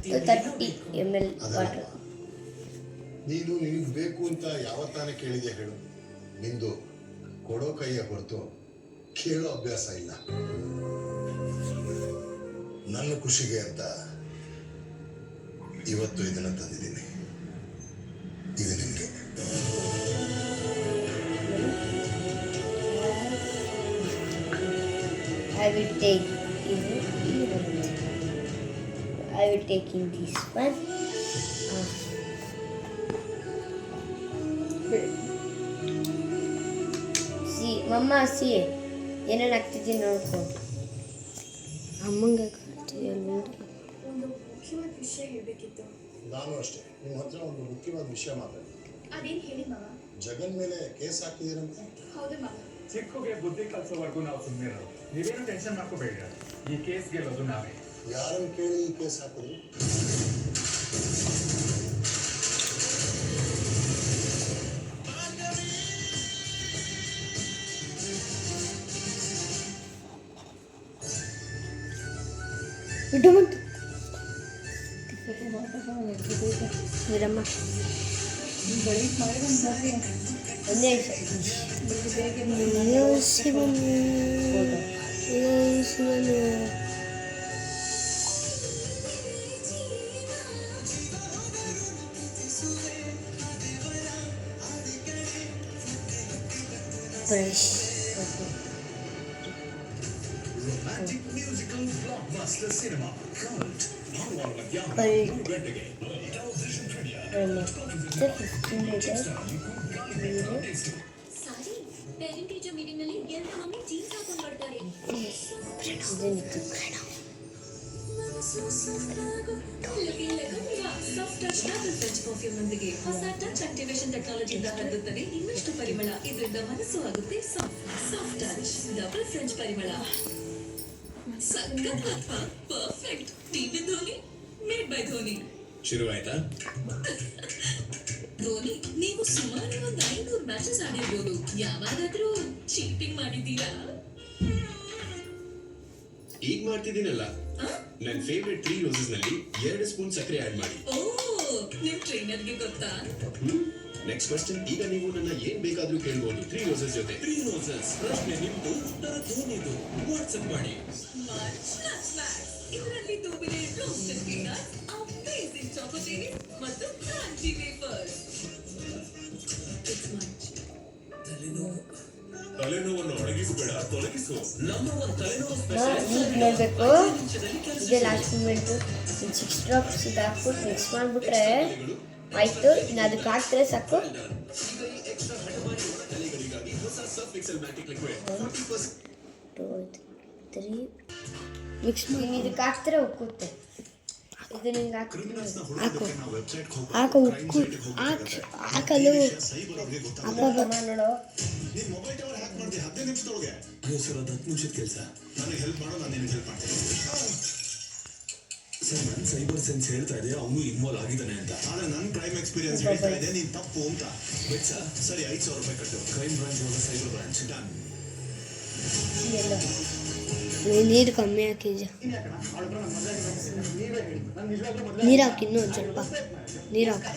30 ml water. ನೀನು ನಿನಗೆ ಬೇಕು ಅಂತ ಯಾವತ್ತಾನೆ ಕೇಳಿದ್ಯಾ ಹೇಳು? ನಿಂದು ಕೊಡೋ ಕೈಯ ಹೊರತು ಕೇಳೋ ಅಭ್ಯಾಸ ಇಲ್ಲ. ನನ್ನ ಖುಷಿಗೆ ಅಂತ ಇವತ್ತು ಇದನ್ನ ತಂದಿದ್ದೀನಿ. ಇದು ನಿನಗೆ. I will take in this one. See, Mama, see. ಏನೇನು ಆಗ್ತಿದ್ದೀನಿ ನೋಡ್ಕೊ. ಅಮ್ಮಂಗೆ ಆಗ್ತಿದೆಯಲ್ಲ ನೋಡಿ. ಒಂದು ಮುಖ್ಯವಾದ ವಿಷಯ ಹೇಳಬೇಕಿತ್ತು. ನಾನು ಅಷ್ಟೇ ನಿಮ್ಮ ಹತ್ರ ಒಂದು ಮುಖ್ಯವಾದ ವಿಷಯ ಮಾತಾಡಿ. ಅದೇನು ಹೇಳಿ ಮಾವ? ಜಗನ್ ಮೇಲೆ ಕೇಸ್ ಹಾಕಿದ್ದೀರಂತೆ. ಹೌದು ಮಾವ. ಚಿಕ್ಕಗೆ ಬುದ್ಧಿ ಕಲಿಸೋವರೆಗೂ ನಾವು ಸುಮ್ಮನೆ ನೀವೇನು ಟೆನ್ಷನ್ ಮಾಡ್ಕೋಬೇಡ. ಈ ಕೇಸ್ ಗೆಲ್ಲೋದು ನಾವೇ. ಯಾರನ್ನು ಕೇಳಿ ಈ ಕೇಸ್ ಹಾಕಿದ್ರು? ಬಿಡುವಂತ ನೀರಮ್ಮ ಒಂದೇ brush Romantic musical blockbuster cinema. Cult. Television premiere. ಸಾರಿ, ಪೇರೆಂಟ್ ಟೀಚರ್ ಮೀಟಿಂಗ್ ನಲ್ಲಿ ಎಲ್ಲ ಮಮ್ಮಿ ಜೀನ್ಸ್ ಹಾಕೊಂಡು ಬರ್ತಾರೆ. Soft touch double French perfume ನೊಂದಿಗೆ ಹೊಸ ಟಚ್ ಆಕ್ಟಿವೇಶನ್ ಟೆಕ್ನಾಲಜಿಯಿಂದ ಹರಡುತ್ತದೆ ಇನ್ನಷ್ಟು ಪರಿಮಳ. ಇದರಿಂದ ಮನಸ್ಸು ಆಗುತ್ತೆ ಸಾಫ್ಟ್ ಟಚ್ ಡಬಲ್ ಫ್ರೆಂಚ್ ಪರಿಮಳ. ಸಖತ್ ಅಥವಾ perfect. TV Dhoni made by Dhoni. ಶುರು ಆಯ್ತಾ? ಧೋನಿ, ನೀವು ಸುಮಾರು 500 ಮ್ಯಾಚಸ್ ಆಡಿರ್ಬೋದು. ಯಾವಾಗಾದ್ರೂ ಚೀಟಿಂಗ್ ಮಾಡಿದ್ದೀರಾ? ಈಗ ಮಾಡ್ತಿದ್ದೀನಲ್ಲ. ನನ್ನ ಫೇವರೇಟ್ 3 ರೋಸಸ್ ನಲ್ಲಿ 2 ಸ್ಪೂನ್ ಸಕ್ಕರೆ ಆಡ್ ಮಾಡಿ. ಓ, ನಿಮ್ ಟ್ರೈನರ್ಗೆ ಗೊತ್ತಾ? Next question. ಈಗ ನೀವು ನನ್ನ ಏನ್ ಬೇಕಾದ್ರೂ ಕೇಳಬಹುದು 3 ರೋಸಸ್ ಜೊತೆ. 3 ರೋಸಸ್ ಪ್ರಶ್ನೆ ನಿಮ್ದು, ಉತ್ತರ ಧೋನಿದು. ವಾಟ್ಸ್ಆಪ್ ಮಾಡಿ. ಇದರಲ್ಲಿ ತುಂಬಿದೆ ರೋಸ್ಟೆಡ್ ಪೀನಟ್ಸ್, ಅಮೇಜಿಂಗ್ ಚಾಕೊಲೇಟ್ ಮತ್ತು ಕ್ರಂಚಿ ವೇಫರ್ಸ್. ತಲೆನೋವನ್ನು ಅಡಗಿಸಬೇಡ, ತೊಲಗಿಸು. ನಂಬರ್ 1 ತಲೆನೋವು ಈಗ ನೋಡಬೇಕು. ಇದೇ ಲಾಸ್ಟ್ ಮೂಮೆಂಟು. 6 ಡ್ರಾಪ್ಸ್ ಇದು ಹಾಕ್ಬಿಟ್ಟು ಮಿಕ್ಸ್ ಮಾಡಿಬಿಟ್ರೆ ಆಯಿತು. ಇನ್ನು ಅದಕ್ಕೆ ಹಾಕ್ತಾರೆ ಸಾಕು. 2 3 ಮಿಕ್ಸ್ ಮಾಡಿ ಇದಕ್ಕೆ ಹಾಕ್ತಾರೆ ಉಕ್ಕುತ್ತೆ. ಇದು ನಿಂಗೆ ಹಾಕಲು ನೋಡೋ. ಸರ್, ಅದು 10 ನಿಮಿಷದ ಕೆಲಸ. ನನಗೆ ಹೆಲ್ಪ್ ಮಾಡೋ, ನಾನು ನಿನಗೆ ಹೆಲ್ಪ್ ಮಾಡ್ತೀನಿ. ಸರ್, ನನ್ನ ಸೈಬರ್ ಸೆನ್ಸ್ ಹೇಳ್ತಾ ಇದೆ ಅವನು ಇನ್ವಾಲ್ವ್ ಆಗಿದ್ದಾನೆ ಅಂತ. ಆದರೆ ನನ್ನ ಕ್ರೈಮ್ ಎಕ್ಸ್ಪೀರಿಯನ್ಸ್ ಹೇಳ್ತಾ ಇದೆ ನೀನು ತಪ್ಪು ಅಂತ. ವೆಟ್ ಸರ್, ಸರಿ 5,000 ರೂಪಾಯಿ ಕಟ್ಟು. ಕ್ರೈಮ್ ಬ್ರಾಂಚ್ ಹೋದ ಸೈಬರ್ ಬ್ರಾಂಚ್ ಡನ್. ನೀರು ಕಮ್ಮಿ ಹಾಕಿದ್ಯ. ನೀರು ಹಾಕಿ ಇನ್ನೂ ಒಂದು ಸ್ವಲ್ಪ ನೀರು ಹಾಕು.